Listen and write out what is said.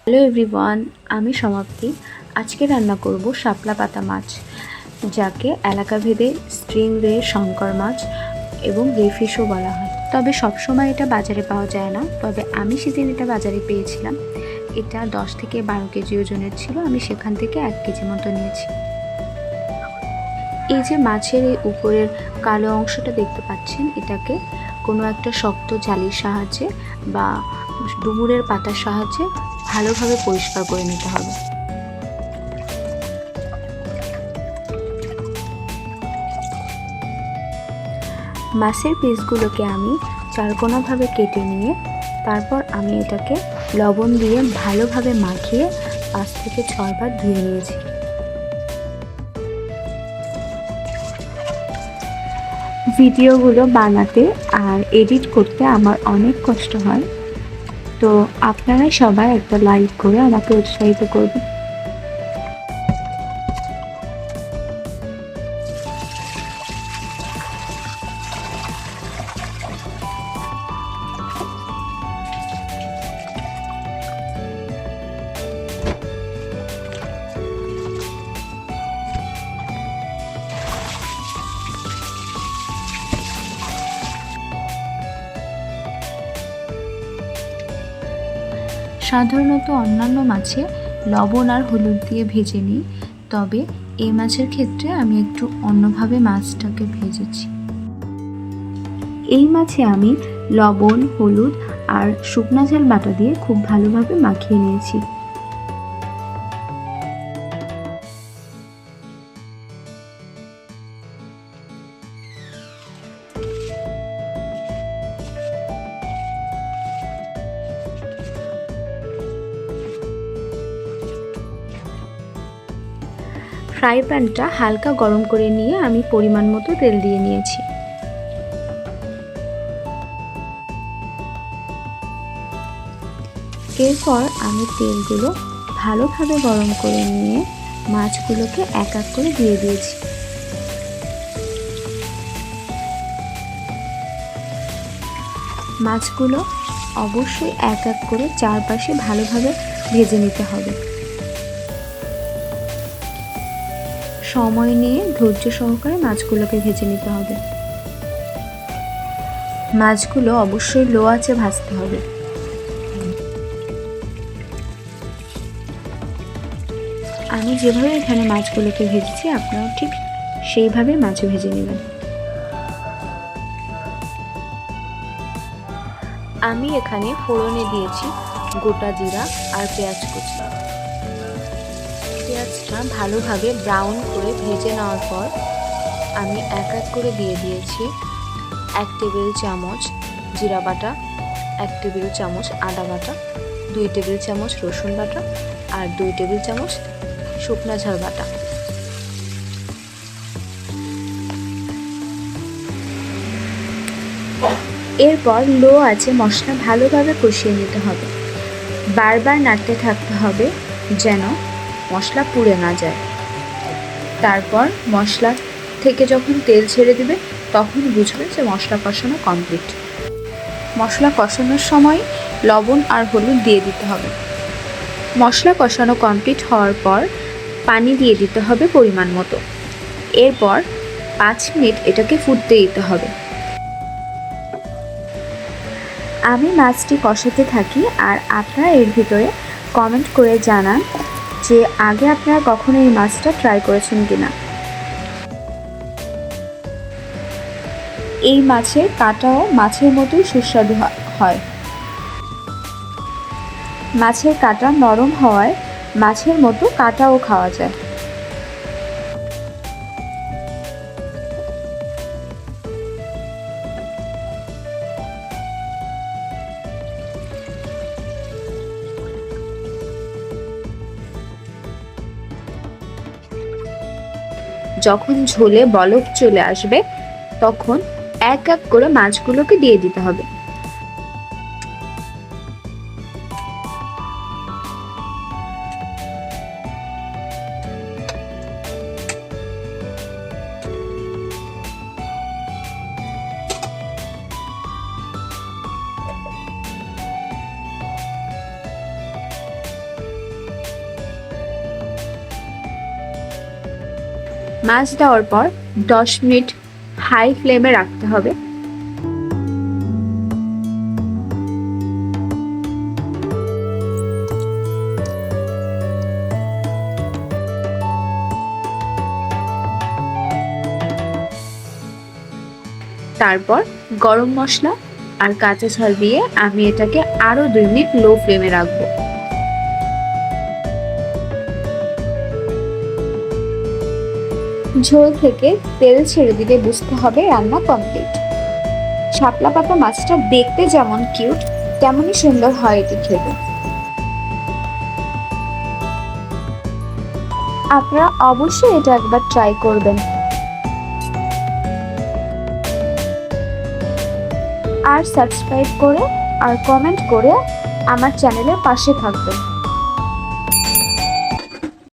Hello everyone, আমি সমাপ্তি। আজকে রান্না করব শাপলা পাতা মাছ, যাকে এলাকাভেদে স্ট্রিং রে, শঙ্কর মাছ এবং রে ফিশও বলা হয়। তবে সবসময় এটা বাজারে পাওয়া যায় না, তবে আমি সেদিন এটা বাজারে পেয়েছিলাম। এটা 10 থেকে 12 কেজি ওজনের ছিল। আমি সেখান থেকে 1 কেজি মতো নিয়েছি। এই যে মাছের এই উপরের কালো অংশটা দেখতে পাচ্ছেন, এটাকে কোনো একটা শক্ত জালির সাহায্যে বা ডুমুরের পাতার সাহায্যে ভালোভাবে পরিষ্কার করে নিতে হবে। মাছের পিসগুলোকে আমি চারকোনাভাবে কেটে নিয়ে তারপর আমি এটাকে লবণ দিয়ে ভালোভাবে মাখিয়ে 5 থেকে 6 বার ধুয়ে নিয়েছি। ভিডিওগুলো বানাতে আর এডিট করতে আমার অনেক কষ্ট হয়, তো আপনারা সবাই একটা লাইক করে আমাকে উৎসাহিত করবেন। সাধারণত অন্যান্য মাছে লবণ আর হলুদ দিয়ে ভেজে নিই, তবে এই মাছের ক্ষেত্রে আমি একটু অন্যভাবে মাছটাকে ভেজেছি। এই মাছে আমি লবণ, হলুদ আর শুকনা ঝাল বাটা দিয়ে খুব ভালোভাবে মাখিয়ে নিয়েছি। ফ্রাই প্যানটা হালকা গরম করে নিয়ে আমি পরিমাণ মতো তেল দিয়ে নিয়েছি। এরপর আমি তেলগুলো ভালোভাবে গরম করে নিয়ে মাছগুলোকে এক এক করে দিয়ে দিয়েছি। মাছগুলো অবশ্যই এক এক করে চারপাশে ভালোভাবে ভেজে নিতে হবে। সময় নিয়ে ধৈর্য সহকারে মাছগুলোকে ভেজে নিতে হবে। মাছগুলো অবশ্যই লো আঁচে ভাজতে হবে। আমি যেভাবে এখানে মাছগুলোকে ভেজেছি, আপনারাও ঠিক সেইভাবে মাছ ভেজে নেবেন। আমি এখানে ফোড়নে দিয়েছি গোটা জিরা আর পেঁয়াজ কুচি। পেঁয়াজটা ভালোভাবে ব্রাউন করে ভেজে নেওয়ার পর আমি এক এক করে দিয়ে দিয়েছি 1 টেবিল চামচ জিরা বাটা, 1 টেবিল চামচ আদা বাটা, 2 টেবিল চামচ রসুন বাটা আর 2 টেবিল চামচ শুকনা ঝাল বাটা। এরপর লো আঁচে মশলা ভালোভাবে কষিয়ে নিতে হবে। বারবার নাড়তে থাকতে হবে যেন মশলা পুড়ে না যায়। তারপর মশলা থেকে যখন তেল ছেড়ে দিবে তখন বুঝবেন যে মশলা কষানো কমপ্লিট। মশলা কষানোর সময় লবণ আর হলুদ দিয়ে দিতে হবে। মশলা কষানো কমপ্লিট হওয়ার পর পানি দিয়ে দিতে হবে পরিমাণ মতো। এরপর 5 মিনিট এটাকে ফুটতে দিতে হবে। আমি মাছটি কষাতে থাকি আর আপনারা এর ভিতরে কমেন্ট করে জানান যে আগে আপনারা কখনো এই মাছটা ট্রাই করেছেন কিনা। এই মাছের কাঁটাও মাছের মতোই সুস্বাদু হয়। মাছের কাঁটা নরম হওয়ায় মাছের মতো কাঁটাও খাওয়া যায়। যখন ঝোলে বলক চলে আসবে তখন এক এক করে মাছগুলোকে দিয়ে দিতে হবে। মাছ দেওয়ার পর 10 মিনিট হাই ফ্লেমে রাখতে হবে। তারপর গরম মশলা আর কাঁচা ঝাল দিয়ে আমি এটাকে আরো 2 মিনিট লো ফ্লেমে রাখবো। ঝোল থেকে তেল ছেড়ে দিলে বুঝতে হবে রান্না কমপ্লিট। শাপলা পাতা মাছটা দেখতে যেমন কিউট তেমনই সুন্দর হয় এটি খেতে। আপনারা অবশ্যই এটা একবার ট্রাই করবেন। আর সাবস্ক্রাইব করে আর কমেন্ট করে আমার চ্যানেলের পাশে থাকবেন।